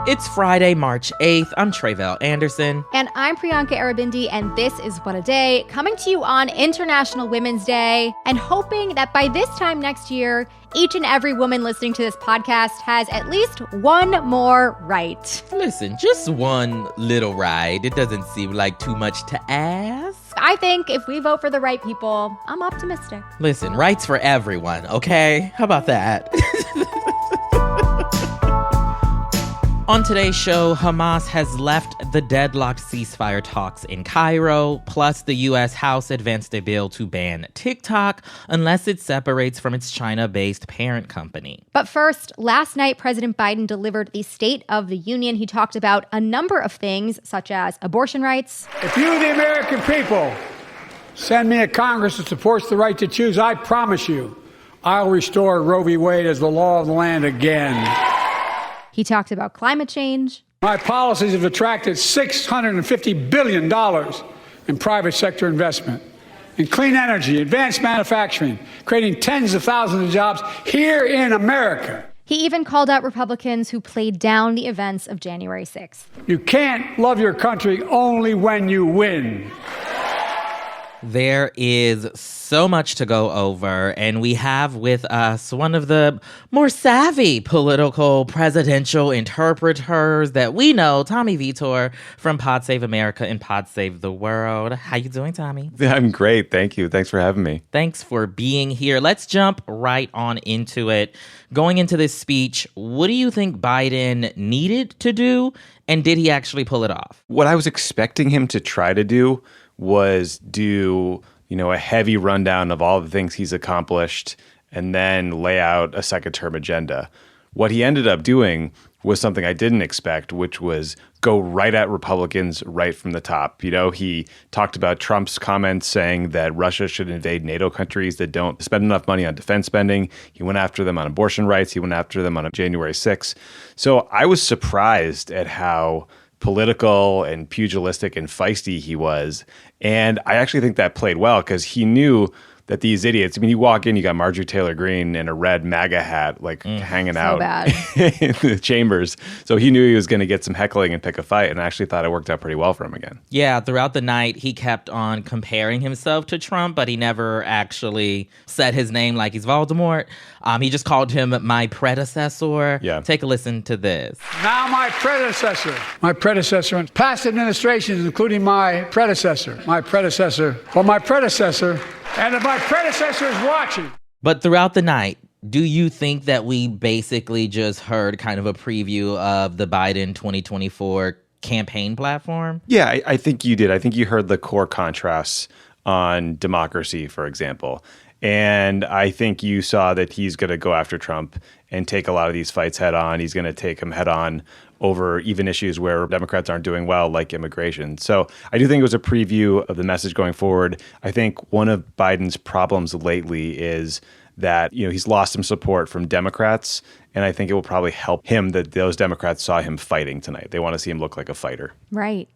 It's Friday, March 8th. I'm Tre'vell Anderson. And I'm Priyanka Arabindi, and this is What a Day, coming to you on International Women's Day, and hoping that by this time next year, each and every woman listening to this podcast has at least one more right. Listen, just one little right. It doesn't seem like too much to ask. I think if we vote for the right people, I'm optimistic. Listen, rights for everyone, okay? How about that? On today's show, Hamas has left the deadlocked ceasefire talks in Cairo, plus the U.S. House advanced a bill to ban TikTok unless it separates from its China-based parent company. But first, last night, President Biden delivered the State of the Union. He talked about a number of things, such as abortion rights. If you, the American people, send me a Congress that supports the right to choose, I promise you, I'll restore Roe v. Wade as the law of the land again. He talked about climate change. My policies have attracted $650 billion in private sector investment in clean energy, advanced manufacturing, creating tens of thousands of jobs here in America. He even called out Republicans who played down the events of January 6th. You can't love your country only when you win. There is so much to go over, and we have with us one of the more savvy political presidential interpreters that we know, Tommy Vietor from Pod Save America and Pod Save the World. How you doing, Tommy? I'm great. Thank you. Thanks for having me. Thanks for being here. Let's jump right on into it. Going into this speech, what do you think Biden needed to do, and did he actually pull it off? What I was expecting him to try to do was do, a heavy rundown of all the things he's accomplished and then lay out a second-term agenda. What he ended up doing was something I didn't expect, which was go right at Republicans right from the top. He talked about Trump's comments saying that Russia should invade NATO countries that don't spend enough money on defense spending. He went after them on abortion rights. He went after them on January 6th. So I was surprised at how political and pugilistic and feisty he was. And I actually think that played well because he knew that these idiots, you walk in, you got Marjorie Taylor Greene in a red MAGA hat, hanging out in the chambers. So he knew he was going to get some heckling and pick a fight, and I actually thought it worked out pretty well for him again. Yeah, throughout the night, he kept on comparing himself to Trump, but he never actually said his name like he's Voldemort. He just called him my predecessor. Yeah. Take a listen to this. Now my predecessor in past administrations, including my predecessor, and my predecessor is watching. But throughout the night, do you think that we basically just heard kind of a preview of the Biden 2024 campaign platform? Yeah, I think you did. I think you heard the core contrasts on democracy, for example. And I think you saw that he's going to go after Trump and take a lot of these fights head on. He's going to take them head on over even issues where Democrats aren't doing well, like immigration. So I do think it was a preview of the message going forward. I think one of Biden's problems lately is that, he's lost some support from Democrats. And I think it will probably help him that those Democrats saw him fighting tonight. They want to see him look like a fighter. Right.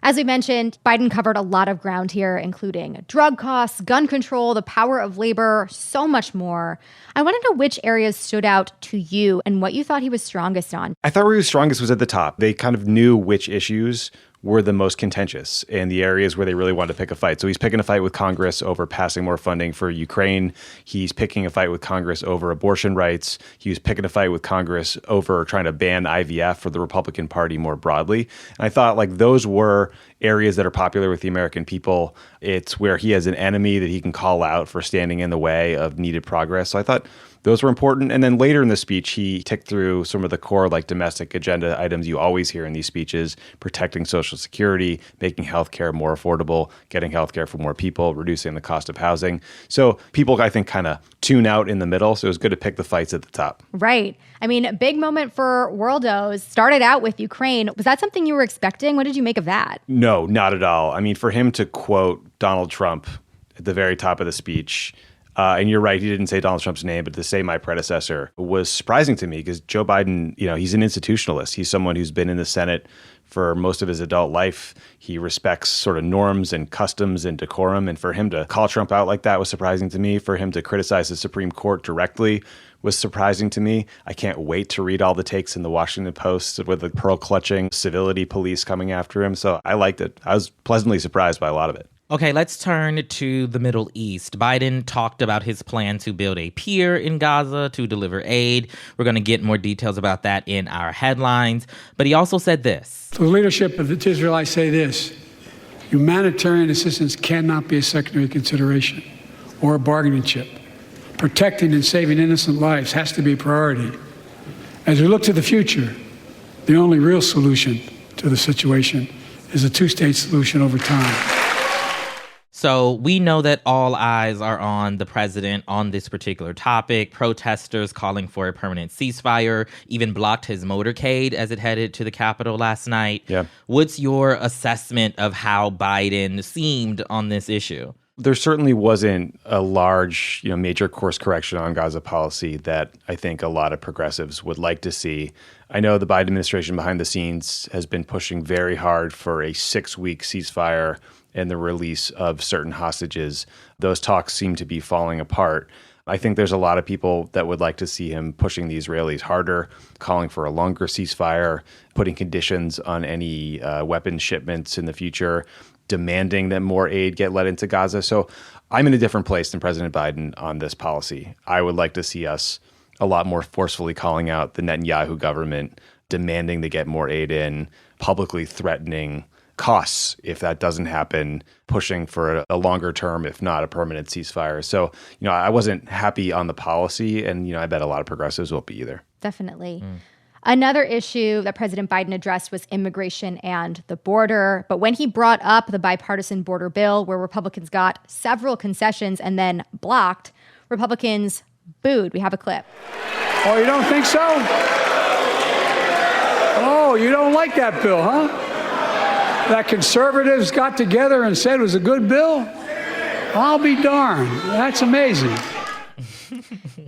As we mentioned, Biden covered a lot of ground here, including drug costs, gun control, the power of labor, so much more. I want to know which areas stood out to you and what you thought he was strongest on. I thought where he was strongest was at the top. They kind of knew which issues were the most contentious and the areas where they really wanted to pick a fight. So he's picking a fight with Congress over passing more funding for Ukraine. He's picking a fight with Congress over abortion rights. He was picking a fight with Congress over trying to ban IVF for the Republican Party more broadly. And I thought those were areas that are popular with the American people. It's where he has an enemy that he can call out for standing in the way of needed progress. So I thought those were important. And then later in the speech, he ticked through some of the core domestic agenda items you always hear in these speeches: protecting Social Security, making healthcare more affordable, getting healthcare for more people, reducing the cost of housing. So people, I think, kind of tune out in the middle. So it was good to pick the fights at the top. Right. A big moment for Worldos. Started out with Ukraine. Was that something you were expecting? What did you make of that? No, not at all. For him to quote Donald Trump at the very top of the speech, and you're right, he didn't say Donald Trump's name, but to say my predecessor was surprising to me because Joe Biden, he's an institutionalist. He's someone who's been in the Senate for most of his adult life. He respects sort of norms and customs and decorum. And for him to call Trump out like that was surprising to me. For him to criticize the Supreme Court directly was surprising to me. I can't wait to read all the takes in the Washington Post with the pearl-clutching civility police coming after him. So I liked it. I was pleasantly surprised by a lot of it. Okay, let's turn to the Middle East. Biden talked about his plan to build a pier in Gaza to deliver aid. We're going to get more details about that in our headlines. But he also said this. To the leadership of Israel, I say this: humanitarian assistance cannot be a secondary consideration or a bargaining chip. Protecting and saving innocent lives has to be a priority. As we look to the future, the only real solution to the situation is a two-state solution over time. So we know that all eyes are on the president on this particular topic. Protesters calling for a permanent ceasefire even blocked his motorcade as it headed to the Capitol last night. Yeah. What's your assessment of how Biden seemed on this issue? There certainly wasn't a large, major course correction on Gaza policy that I think a lot of progressives would like to see. I know the Biden administration behind the scenes has been pushing very hard for a 6-week ceasefire and the release of certain hostages. Those talks seem to be falling apart. I think there's a lot of people that would like to see him pushing the Israelis harder, calling for a longer ceasefire, putting conditions on any weapons shipments in the future, demanding that more aid get let into Gaza. So I'm in a different place than President Biden on this policy. I would like to see us a lot more forcefully calling out the Netanyahu government, demanding they get more aid in, publicly threatening costs if that doesn't happen, pushing for a longer term, if not a permanent ceasefire. So, I wasn't happy on the policy, and, I bet a lot of progressives won't be either. Definitely. Another issue that President Biden addressed was immigration and the border. But when he brought up the bipartisan border bill, where Republicans got several concessions and then blocked, Republicans booed. We have a clip. Oh, you don't think so? Oh, you don't like that bill, huh? That conservatives got together and said it was a good bill? I'll be darned. That's amazing.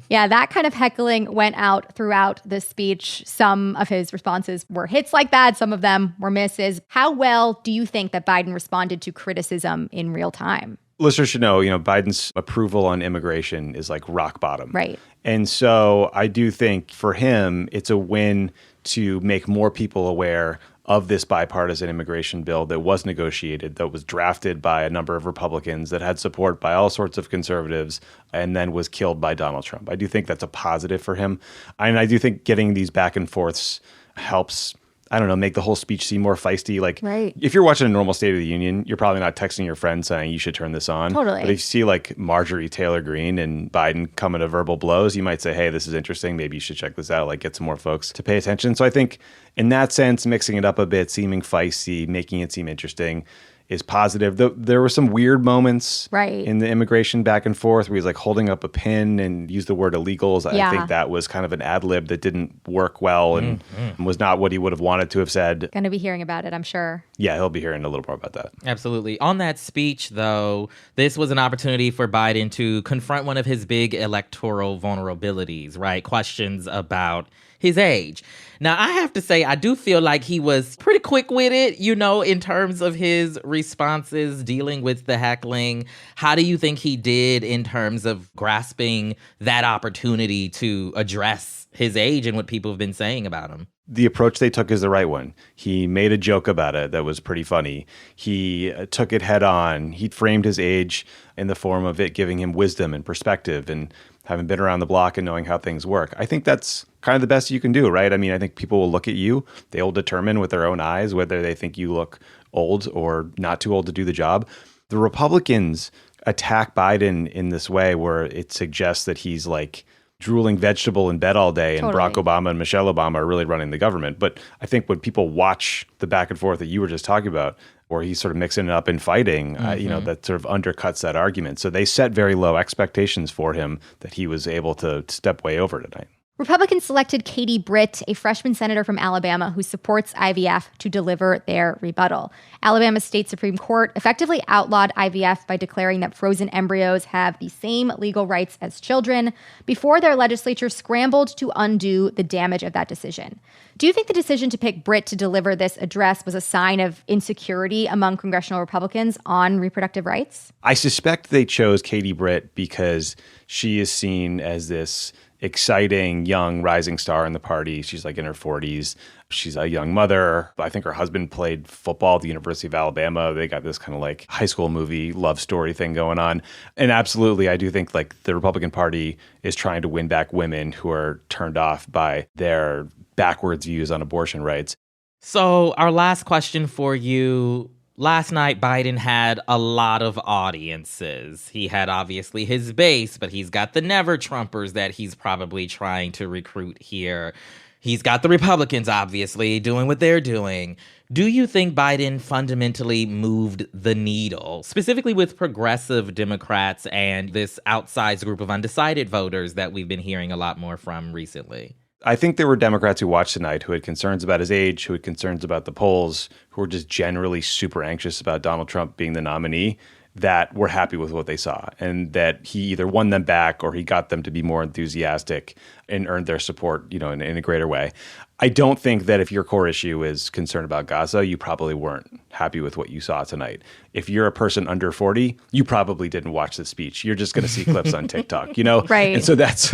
Yeah, that kind of heckling went out throughout the speech. Some of his responses were hits like that. Some of them were misses. How well do you think that Biden responded to criticism in real time? Listeners should know, Biden's approval on immigration is like rock bottom. Right. And so I do think for him, it's a win to make more people aware of this bipartisan immigration bill that was negotiated, that was drafted by a number of Republicans, that had support by all sorts of conservatives, and then was killed by Donald Trump. I do think that's a positive for him. And I do think getting these back and forths helps, make the whole speech seem more feisty. Like, right. If you're watching a normal State of the Union, you're probably not texting your friend saying you should turn this on. Totally. But if you see like Marjorie Taylor Greene and Biden coming to verbal blows, you might say, hey, this is interesting. Maybe you should check this out, like get some more folks to pay attention. So I think in that sense, mixing it up a bit, seeming feisty, making it seem interesting is positive. There were some weird moments in the immigration back and forth where he's like holding up a pin and used the word illegals. Yeah. I think that was kind of an ad lib that didn't work well and was not what he would have wanted to have said. Going to be hearing about it, I'm sure. Yeah, he'll be hearing a little more about that. Absolutely. On that speech, though, this was an opportunity for Biden to confront one of his big electoral vulnerabilities, right? Questions about his age. Now, I have to say, I do feel like he was pretty quick with it, in terms of his responses dealing with the heckling. How do you think he did in terms of grasping that opportunity to address his age and what people have been saying about him? The approach they took is the right one. He made a joke about it that was pretty funny. He took it head on. He framed his age in the form of it giving him wisdom and perspective and having been around the block and knowing how things work. I think that's kind of the best you can do, right? I mean, I think people will look at you. They will determine with their own eyes whether they think you look old or not too old to do the job. The Republicans attack Biden in this way where it suggests that he's like drooling vegetable in bed all day and Barack Obama and Michelle Obama are really running the government. But I think when people watch the back and forth that you were just talking about, where he's sort of mixing it up and fighting, that sort of undercuts that argument. So they set very low expectations for him that he was able to step way over tonight. Republicans selected Katie Britt, a freshman senator from Alabama who supports IVF, to deliver their rebuttal. Alabama's state Supreme Court effectively outlawed IVF by declaring that frozen embryos have the same legal rights as children before their legislature scrambled to undo the damage of that decision. Do you think the decision to pick Britt to deliver this address was a sign of insecurity among congressional Republicans on reproductive rights? I suspect they chose Katie Britt because she is seen as this exciting young rising star in the party. She's like in her 40s. She's a young mother. I think her husband played football at the University of Alabama. They got this kind of like high school movie love story thing going on. And absolutely, I do think like the Republican Party is trying to win back women who are turned off by their backwards views on abortion rights. So our last question for you. Last night, Biden had a lot of audiences. He had obviously his base, but he's got the never-Trumpers that he's probably trying to recruit here. He's got the Republicans, obviously, doing what they're doing. Do you think Biden fundamentally moved the needle, specifically with progressive Democrats and this outsized group of undecided voters that we've been hearing a lot more from recently? I think there were Democrats who watched tonight who had concerns about his age, who had concerns about the polls, who were just generally super anxious about Donald Trump being the nominee, that were happy with what they saw and that he either won them back or he got them to be more enthusiastic and earned their support, in a greater way. I don't think that if your core issue is concern about Gaza, you probably weren't happy with what you saw tonight. If you're a person under 40, you probably didn't watch the speech. You're just going to see clips on TikTok, Right. And so that's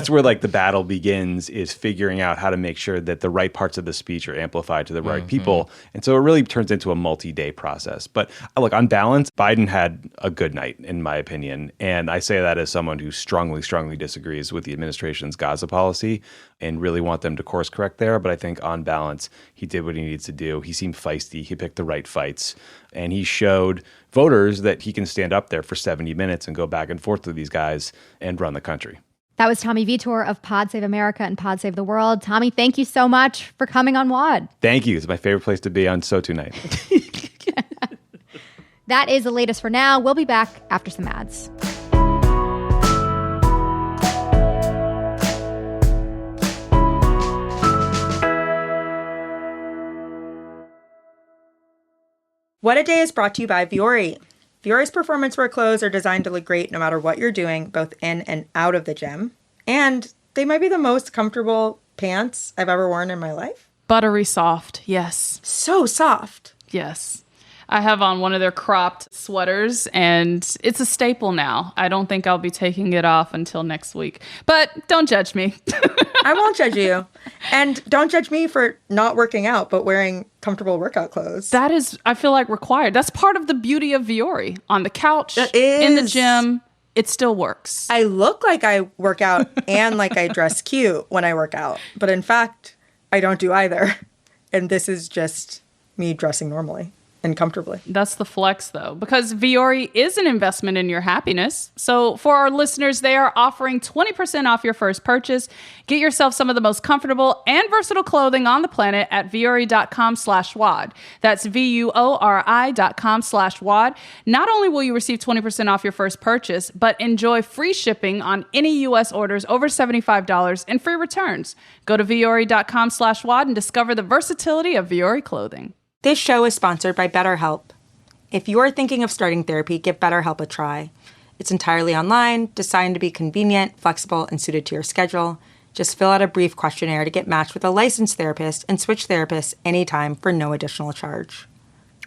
where like the battle begins, is figuring out how to make sure that the right parts of the speech are amplified to the right people. And so it really turns into a multi-day process. But look, on balance, Biden had a good night, in my opinion. And I say that as someone who strongly, strongly disagrees with the administration's Gaza policy and really want them to course correct there. But I think on balance, he did what he needs to do. He seemed feisty. He picked the right fights. And he showed voters that he can stand up there for 70 minutes and go back and forth with these guys and run the country. That was Tommy Vietor of Pod Save America and Pod Save the World. Tommy, thank you so much for coming on WAD. Thank you. It's my favorite place to be on SoTo Night. That is the latest for now. We'll be back after some ads. What a Day is brought to you by Vietor. Vietor's performance wear clothes are designed to look great no matter what you're doing, both in and out of the gym. And they might be the most comfortable pants I've ever worn in my life. Buttery soft, yes. So soft. Yes. I have on one of their cropped sweaters, and it's a staple now. I don't think I'll be taking it off until next week. But don't judge me. I won't judge you. And don't judge me for not working out, but wearing comfortable workout clothes. That is, I feel like, required. That's part of the beauty of Vietor. On the couch, That is. in the gym, it still works. I look like I work out and like I dress cute when I work out. But in fact, I don't do either. And this is just me dressing normally and comfortably. That's the flex, though, because Vietor is an investment in your happiness. So for our listeners, they are offering 20% off your first purchase. Get yourself some of the most comfortable and versatile clothing on the planet at Vietor.com/WAD. That's VUORI.com/WAD. Not only will you receive 20% off your first purchase, but enjoy free shipping on any U.S. orders over $75 and free returns. Go to Vietor.com/WAD and discover the versatility of Vietor clothing. This show is sponsored by BetterHelp. If you're thinking of starting therapy, give BetterHelp a try. It's entirely online, designed to be convenient, flexible, and suited to your schedule. Just fill out a brief questionnaire to get matched with a licensed therapist and switch therapists anytime for no additional charge.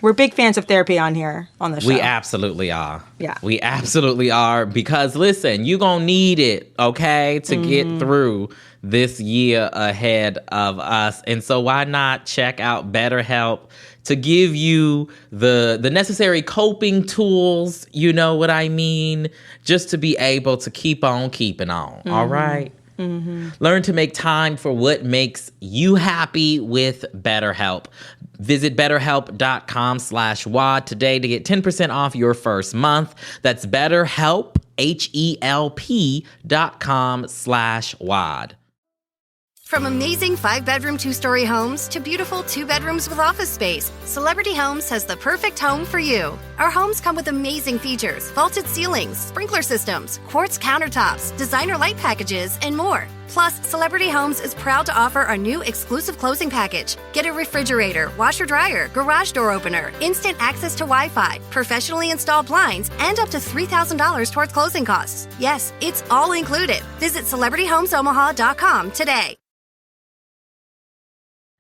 We're big fans of therapy on here on the show. We absolutely are. Yeah. We absolutely are, because listen, you're going to need it, okay, to get through this year ahead of us. And so why not check out BetterHelp to give you the necessary coping tools, you know what I mean, just to be able to keep on keeping on, all right? Learn to make time for what makes you happy with BetterHelp. Visit BetterHelp.com/WAD today to get 10% off your first month. That's BetterHelp, HELP.com/WAD. From amazing 5-bedroom, 2-story homes to beautiful 2 bedrooms with office space, Celebrity Homes has the perfect home for you. Our homes come with amazing features, vaulted ceilings, sprinkler systems, quartz countertops, designer light packages, and more. Plus, Celebrity Homes is proud to offer our new exclusive closing package. Get a refrigerator, washer-dryer, garage door opener, instant access to Wi-Fi, professionally installed blinds, and up to $3,000 towards closing costs. Yes, it's all included. Visit CelebrityHomesOmaha.com today.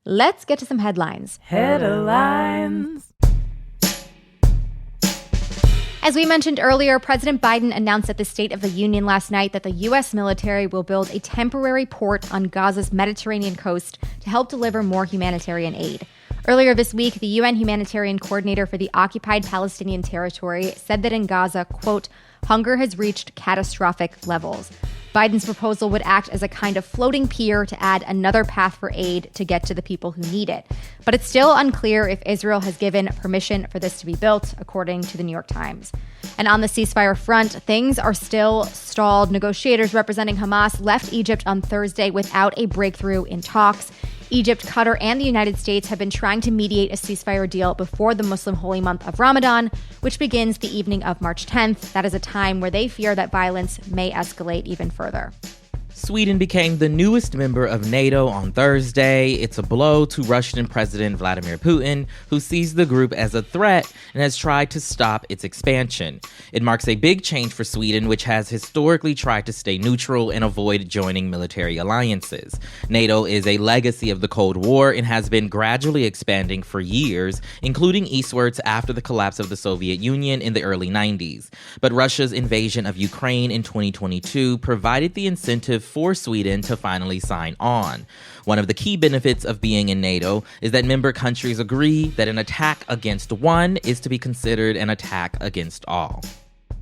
Let's get to some headlines. Headlines. As we mentioned earlier, President Biden announced at the State of the Union last night that the U.S. military will build a temporary port on Gaza's Mediterranean coast to help deliver more humanitarian aid. Earlier this week, the UN humanitarian coordinator for the occupied Palestinian territory said that in Gaza, quote, hunger has reached catastrophic levels. Biden's proposal would act as a kind of floating pier to add another path for aid to get to the people who need it. But it's still unclear if Israel has given permission for this to be built, according to the New York Times. And on the ceasefire front, things are still stalled. Negotiators representing Hamas left Egypt on Thursday without a breakthrough in talks. Egypt, Qatar, and the United States have been trying to mediate a ceasefire deal before the Muslim holy month of Ramadan, which begins the evening of March 10th. That is a time where they fear that violence may escalate even further. Sweden became the newest member of NATO on Thursday. It's a blow to Russian President Vladimir Putin, who sees the group as a threat and has tried to stop its expansion. It marks a big change for Sweden, which has historically tried to stay neutral and avoid joining military alliances. NATO is a legacy of the Cold War and has been gradually expanding for years, including eastwards after the collapse of the Soviet Union in the early 90s. But Russia's invasion of Ukraine in 2022 provided the incentive for Sweden to finally sign on. One of the key benefits of being in NATO is that member countries agree that an attack against one is to be considered an attack against all.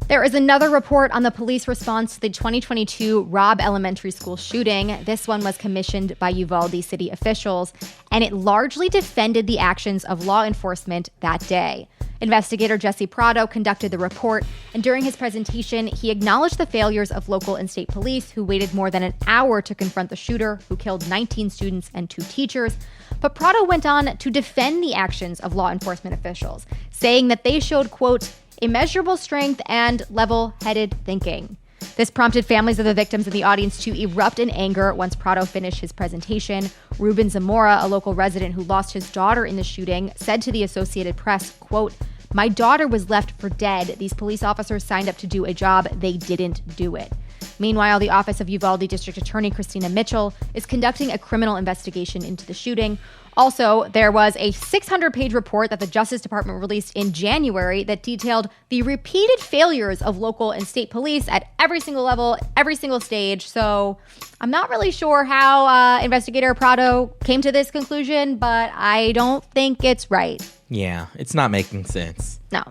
There is another report on the police response to the 2022 Robb Elementary School shooting. This one was commissioned by Uvalde city officials, and it largely defended the actions of law enforcement that day. Investigator Jesse Prado conducted the report, and during his presentation, he acknowledged the failures of local and state police who waited more than an hour to confront the shooter, who killed 19 students and 2 teachers. But Prado went on to defend the actions of law enforcement officials, saying that they showed, quote, immeasurable strength and level-headed thinking. This prompted families of the victims in the audience to erupt in anger once Prado finished his presentation. Ruben Zamora, a local resident who lost his daughter in the shooting, said to the Associated Press, quote, my daughter was left for dead. These police officers signed up to do a job. They didn't do it. Meanwhile, the office of Uvalde District Attorney Christina Mitchell is conducting a criminal investigation into the shooting. Also, there was a 600-page report that the Justice Department released in January that detailed the repeated failures of local and state police at every single level, every single stage. So I'm not really sure how Investigator Prado came to this conclusion, but I don't think it's right. Yeah, it's not making sense. No.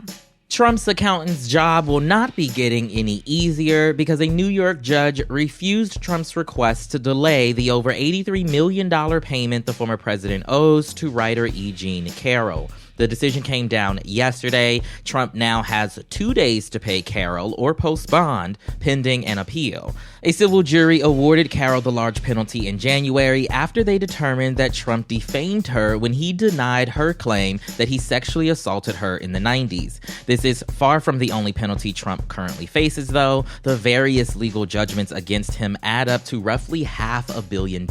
Trump's accountant's job will not be getting any easier because a New York judge refused Trump's request to delay the over $83 million payment the former president owes to writer E. Jean Carroll. The decision came down yesterday. Trump now has 2 days to pay Carroll or post bond pending an appeal. A civil jury awarded Carroll the large penalty in January after they determined that Trump defamed her when he denied her claim that he sexually assaulted her in the 90s. This is far from the only penalty Trump currently faces, though. The various legal judgments against him add up to roughly $500 million.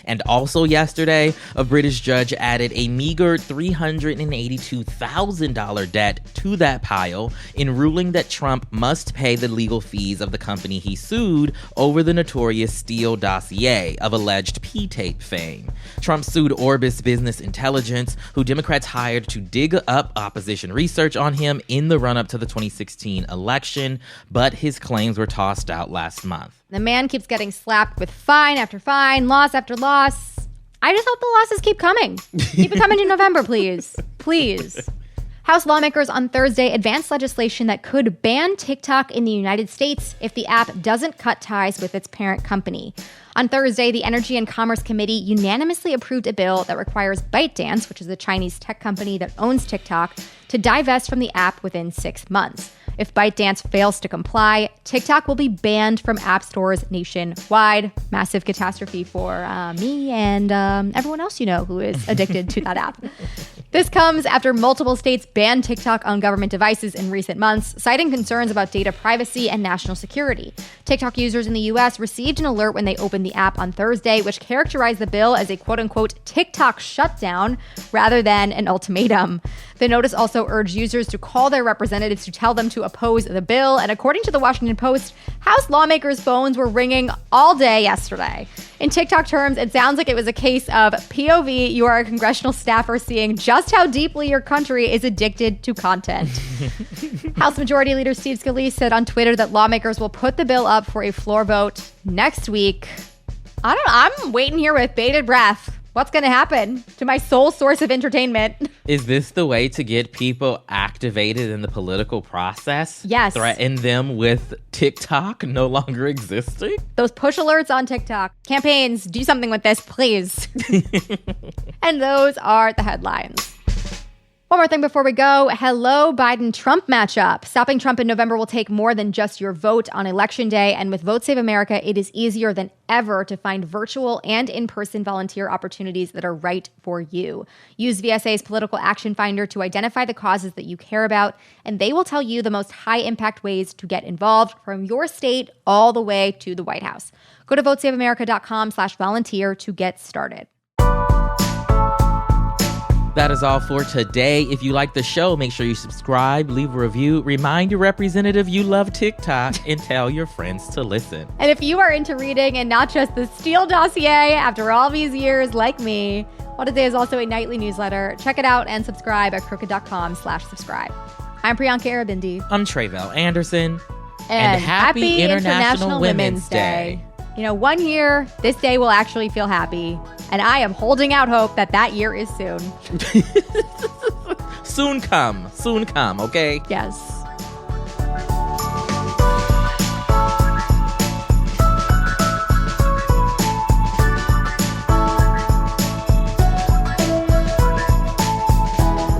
And also yesterday, a British judge added a meager $382,000 debt to that pile in ruling that Trump must pay the legal fees of the company he sued over the notorious Steele dossier of alleged P-tape fame. Trump sued Orbis Business Intelligence, who Democrats hired to dig up opposition research on him in the run-up to the 2016 election, but his claims were tossed out last month. The man keeps getting slapped with fine after fine, loss after loss. I just hope the losses keep coming. Keep it coming in November, please. Please. House lawmakers on Thursday advanced legislation that could ban TikTok in the United States if the app doesn't cut ties with its parent company. On Thursday, the Energy and Commerce Committee unanimously approved a bill that requires ByteDance, which is the Chinese tech company that owns TikTok, to divest from the app within 6 months. If ByteDance fails to comply, TikTok will be banned from app stores nationwide. Massive catastrophe for me and everyone else you know who is addicted to that app. This comes after multiple states banned TikTok on government devices in recent months, citing concerns about data privacy and national security. TikTok users in the U.S. received an alert when they opened the app on Thursday, which characterized the bill as a quote-unquote TikTok shutdown rather than an ultimatum. The notice also urged users to call their representatives to tell them to oppose the bill, and according to the Washington Post, House lawmakers' phones were ringing all day yesterday. In TikTok terms, it sounds like it was a case of POV, you are a congressional staffer seeing just how deeply your country is addicted to content. House Majority Leader Steve Scalise said on Twitter that lawmakers will put the bill up for a floor vote next week. I'm waiting here with bated breath. What's going to happen to my sole source of entertainment? Is this the way to get people activated in the political process? Yes. Threaten them with TikTok no longer existing? Those push alerts on TikTok. Campaigns, do something with this, please. And those are the headlines. One more thing before we go. Hello, Biden-Trump matchup. Stopping Trump in November will take more than just your vote on Election Day. And with Vote Save America, it is easier than ever to find virtual and in-person volunteer opportunities that are right for you. Use VSA's Political Action Finder to identify the causes that you care about, and they will tell you the most high-impact ways to get involved from your state all the way to the White House. Go to votesaveamerica.com/volunteer to get started. That is all for today. If you like the show, make sure you subscribe, leave a review, remind your representative you love TikTok, and tell your friends to listen. And if you are into reading and not just the Steele dossier after all these years like me, What a Day is also a nightly newsletter. Check it out and subscribe at crooked.com/subscribe. I'm Priyanka Arabindi. I'm Tre'vell Anderson. And happy International Women's Day. You know, 1 year, this day will actually feel happy. And I am holding out hope that that year is soon. Soon come, okay? Yes.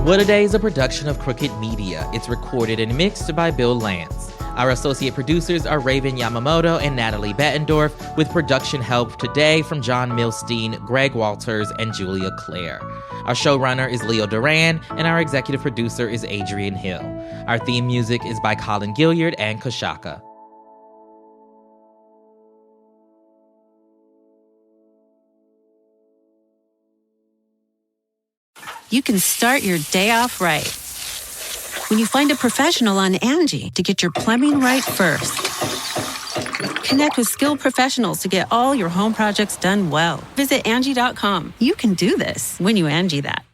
What a Day is a production of Crooked Media. It's recorded and mixed by Bill Lance. Our associate producers are Raven Yamamoto and Natalie Bettendorf, with production help today from John Milstein, Greg Walters, and Julia Clare. Our showrunner is Leo Duran, and our executive producer is Adrian Hill. Our theme music is by Colin Gilliard and Kashaka. You can start your day off right when you find a professional on Angie to get your plumbing right first. Connect with skilled professionals to get all your home projects done well. Visit Angie.com. You can do this when you Angie that.